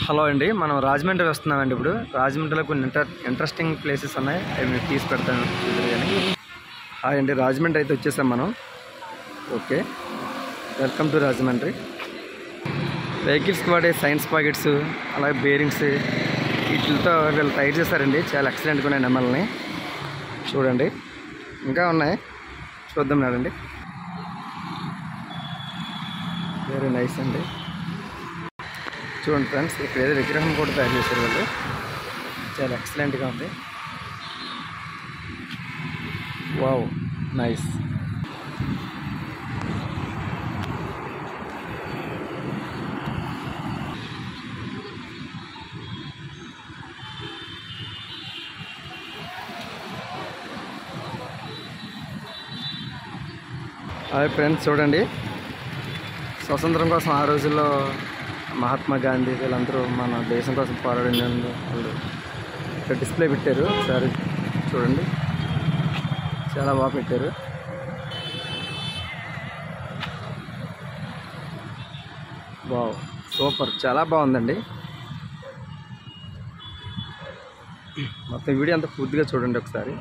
Hello అండి, మనం రాజమండ్రి వస్తున్నామండి. ఇప్పుడు రాజమండ్రిలో కొన్ని ఇంట్రెస్టింగ్ ప్లేసెస్ ఉన్నాయి, అవి మీకు తీసి పెడతాను కానీ. హాయ్ అండి, రాజమండ్రి అయితే వచ్చేసాం మనం. Okay, welcome to Rajahmundry. వెహికల్స్కి వాడే సైన్స్ పాకెట్స్, అలాగే బేరింగ్స్, వీటితో వీళ్ళు టైట్ చేస్తారండి. చాలా ఎక్సలెంట్గా ఉన్నాయి నెమ్మల్ని. చూడండి, ఇంకా ఉన్నాయి, చూద్దాం నాడండి. వెరీ నైస్ అండి. చూడండి ఫ్రెండ్స్, ఇక్కడ ఏదో విగ్రహం కూడా తయారు చేశారు వాళ్ళు. చాలా ఎక్సలెంట్గా ఉంది. Wow, nice. హాయ్ ఫ్రెండ్స్, చూడండి, స్వతంత్రం కోసం ఆ రోజుల్లో మహాత్మా గాంధీ వీళ్ళందరూ మన దేశం కోసం పోరాడిన వాళ్ళు ఇక్కడ డిస్ప్లే పెట్టారు. ఒకసారి చూడండి, చాలా బాగా పెట్టారు. వావ్, సూపర్, చాలా బాగుందండి. మొత్తం వీడియో అంతా పూర్తిగా చూడండి ఒకసారి.